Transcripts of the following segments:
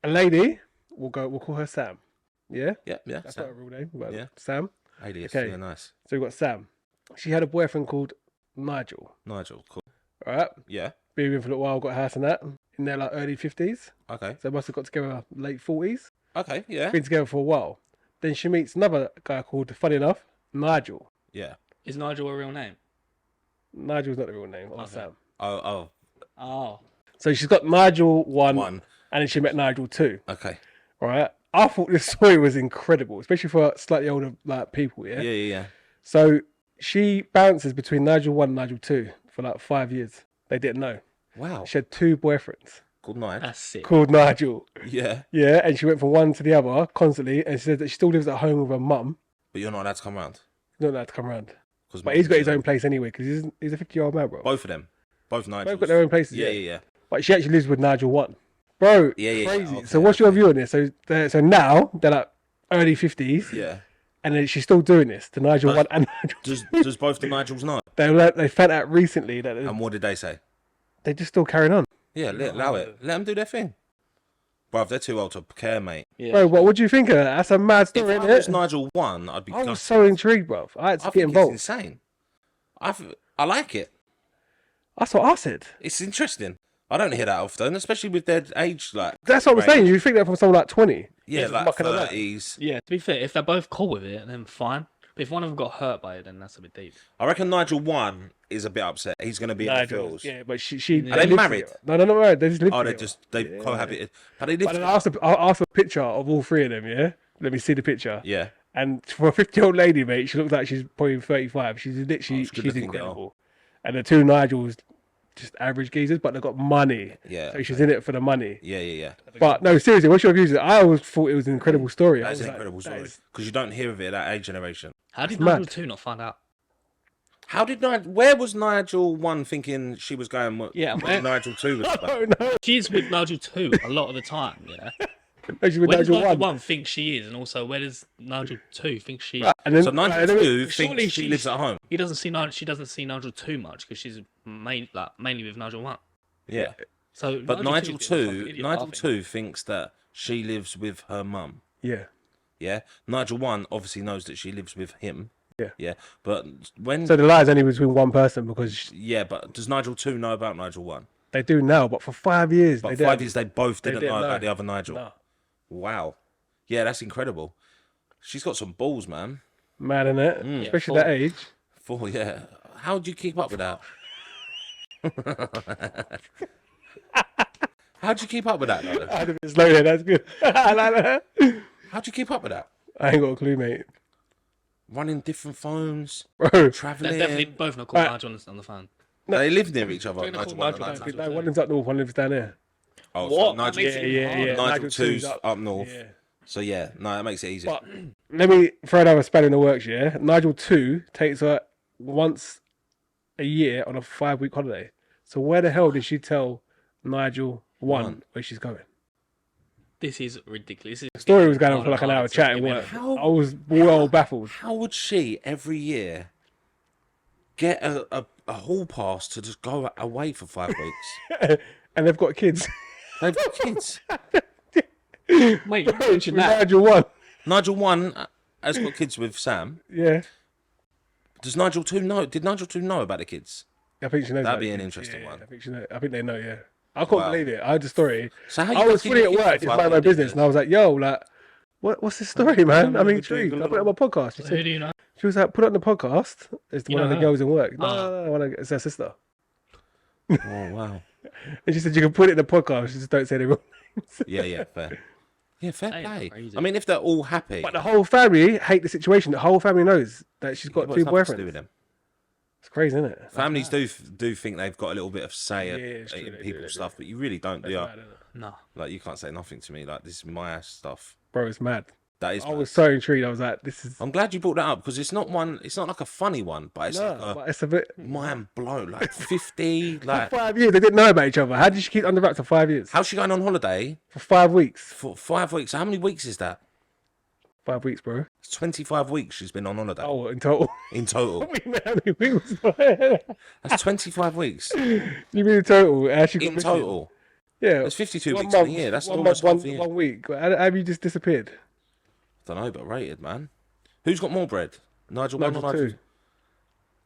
a lady. We'll call her Sam. Yeah, Yeah, yeah. that's Sam. not a real name. But Yeah. Sam. Alias, Okay. yeah, nice. So we've got Sam. She had a boyfriend called Nigel. Nigel, cool. All right, Yeah. been with him for a little while. Got a house and that in their like early 50s. Okay. So they must have got together late 40s. Okay, yeah. Been together for a while. Then she meets another guy called, funny enough, Nigel. Yeah. Is Nigel a real name? Nigel's not the real name. Or Okay. Sam. Oh, Oh. So she's got Nigel 1, one. and then she met Nigel 2. Okay. All right. I thought this story was incredible, especially for slightly older like people. Yeah, yeah. So she bounces between Nigel 1 and Nigel 2 for like 5 years. They didn't know. Wow. She had 2 boyfriends Good night. That's sick. called Nigel. Yeah. Yeah, and she went from one to the other constantly, and she said that she still lives at home with her mum. But you're not allowed to come round. Not allowed to come around. 'Cause But he's got his own place anyway, because he's a 50-year-old man, bro. Both of them. Both Nigels. Both got their own places. Yeah, yeah, yeah. But she actually lives with Nigel 1. Bro, Yeah, yeah, crazy. okay, So what's your okay. view on this? So now they're like early 50s, Yeah. and then she's still doing this to Nigel But- 1 and Nigel 2. Does both the Nigels know? They found out recently that And what did they say? they're just still carrying on. Yeah, allow it. Let them do their thing. Bruv, they're too old to care, mate. Yeah. Bro, what do you think of that? That's a mad If story, I isn't was it? Nigel 1, I'd be I was gutted. so intrigued, bro. I had to I get think involved. it's insane. I like it. That's what I said. It's interesting. I don't hear that often, especially with their age, like That's what I'm range. saying. You think that from someone like 20? Yeah, It's like mucking around. 30s. Yeah, to be fair, if they're both cool with it, then fine. But if one of them got hurt by it, then that's a bit deep. I reckon Nigel 1 is a bit upset. He's going to be in the Nigel, fields. yeah, but she Are they they live married? together. No, they're not married. They just live Oh, they together. they've cohabited, but they live. But then I asked for a picture of all 3 of them. Yeah, let me see the picture. Yeah, And for a 50-year-old lady, mate, she looks like she's probably 35. She's literally she's a she's good-looking incredible. And the 2 Nigels, just average geezers, but they've got money. yeah, So she's in it for the money. yeah, yeah, yeah. But no, seriously, what's your views? I always thought it was an incredible story. I That is was an like, incredible that story is- because you don't hear of it at that age generation. How did It's mad. Nigel 2 not find out? How did Nigel? Where was Nigel 1 thinking she was going? Yeah, what where- Nigel 2 was. About? Oh no, She's with Nigel 2 a lot of the time, yeah? no, she was Where does Nigel Nigel 1. 1 think she is? And also, where does Nigel 2 think she is? Right, and then, So Nigel and then- 2 surely thinks she she's- lives at home. He doesn't see Nigel. She doesn't see Nigel too much because she's mainly with Nigel 1. Yeah, So, but Nigel 2's being a fucking 2, idiot, Nigel I think. 2 thinks that she lives with her mum. yeah, Yeah, Nigel 1 obviously knows that she lives with him. Yeah. yeah, but when so the lie's only between one person because yeah, but does Nigel 2 know about Nigel 1? they do now, but for 5 years, But they 5 didn't. years they both didn't didn't know know. about the other Nigel. No. Wow, yeah, that's incredible. She's got some balls, man. Mad in it, Mm. especially Yeah, that age. For yeah, how do you keep up with that? How'd you keep up with that? Though? I had a bit slow there. That's good. I like that. How'd you keep up with that? I ain't got a clue, mate. Running different phones, Bro, They're traveling. definitely both not called Right. Nigel on the phone. They live near each other. They're not Nigel called 1 and Nigel, Nigel 2. Nigel. no, one lives up north, one lives down there. Oh, What? so Nigel, That makes Yeah, it yeah, yeah. Nigel 2's 2's up north. Yeah. So yeah, no, that makes it easy. But let me throw another spell in the works, yeah? Nigel 2 takes her once a year on a 5-week holiday. So where the hell did she tell Nigel 1 where she's going? This is ridiculous. The story was going on for like an hour chatting. Work. How- I was well baffled. How would she every year get a hall pass to just go away for 5 weeks? And they've got kids. They've got kids. Wait, you mentioned With that. Nigel 1. Nigel 1 has got kids with Sam. Yeah. Does Nigel 2 know? Did Nigel 2 know about the kids? I think she knows. That'd about be the an kids. interesting Yeah, one. I think they know, yeah. I couldn't Wow. believe it. I heard the story. So how I you was fucking fully at get work, kids just for mind my 5 business. And I was like, yo, like, what's this story, man? I'm intrigued. I put it on my podcast. She Who said, do you know? she was like, put it on the podcast. It's You one of know the her? girls in work. No, Oh. no, it's her sister. Oh wow. And she said, you can put it in the podcast, just don't say the wrong names. Yeah, yeah, fair. Yeah, fair That ain't play. crazy. I mean, if they're all happy, But the whole family hate the situation. The whole family knows that she's got what's 2 nothing to do with boyfriends. them? It's crazy, isn't it? Families do think they've got a little bit of say Yeah, it's true, in they do, people's they do. stuff, but you really don't, do you? Mad, isn't it? No. Like, you can't say nothing to me. Like, this is my stuff. Bro, it's mad. That is. I mad. was so intrigued. I was like, this is... I'm glad you brought that up because it's not one. It's not like a funny one, but it's No, like but it's a bit... a mind blow. Like 50. Like, For 5 years, they didn't know about each other. How did she keep under wraps for 5 years? how's she going on holiday For 5 weeks. for 5 weeks? How many weeks is that? 5 weeks, bro. It's 25 weeks she's been on holiday Oh, in total. in total. How many weeks? You That's 25 weeks mean in total? She got in missing? total. Yeah, There's 52 1 weeks in a month, year. That's 1 almost month, half a year. 1 week. How have you just disappeared? Don't know, but rated, man. Who's got more bread? Nigel one or Nigel Nigel? two.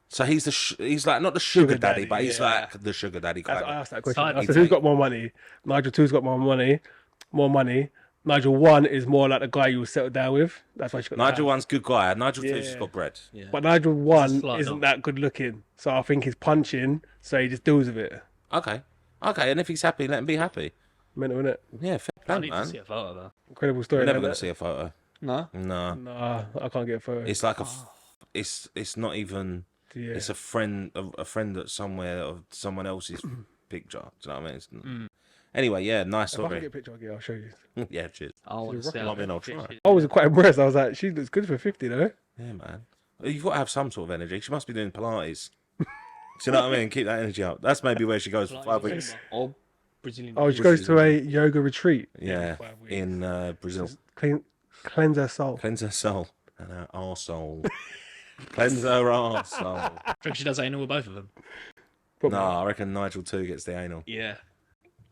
So he's he's like not the sugar Sugar daddy, daddy, but he's yeah. like the sugar daddy I kind of. asked that question. Side I said, me who's take. got more money? Nigel two's got more money. More money. Nigel one is more like the guy you will settle down with. That's why she got the Nigel house. one's good guy. Nigel two's just Yeah. got bread. Yeah. But Nigel one slight isn't knock. that good looking. So I think he's punching, so he just deals with it. Okay. Okay, and if he's happy, let him be happy. Mental, innit? Yeah, fair I play, need to man. see a photo though. Incredible story. We're never like going that. to see a photo. No. No. Nah, I can't get a photo. It's like it's not even. Yeah. It's a friend at somewhere of someone else's picture. Do you know what I mean? It's, Anyway, yeah, nice If I can story. get a picture, I'll show you. Yeah, cheers. I want to see. rocking. how I mean, I'll fit try. she is. I was quite impressed. I was like, she looks good for 50, though. Yeah, man. You've got to have some sort of energy. She must be doing Pilates. Do you know what I mean? Keep that energy up. That's maybe where she goes for Like 5 Zumba weeks. or Brazilian. Oh, she goes to a yoga retreat. Yeah, 5 weeks. in Brazil. Cleanse her soul. Cleanse her soul and her arsehole. Cleanse her arsehole. I think she does anal with both of them. Probably. No, I reckon Nigel 2 gets the anal. Yeah.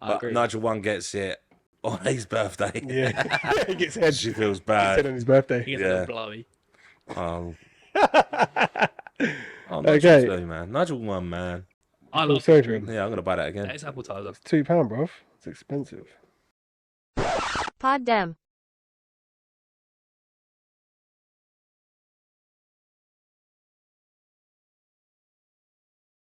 I But agree. Nigel 1 gets it on his birthday. Yeah. he gets head. She feels Said bad. on his birthday. He gets Yeah. a blowy. Oh, Nigel Okay. 2, man. Nigel 1, man. I Full love surgery. Yeah, I'm going to buy that again. that. It's appetizer. £2, bruv. It's expensive. Pod Dem.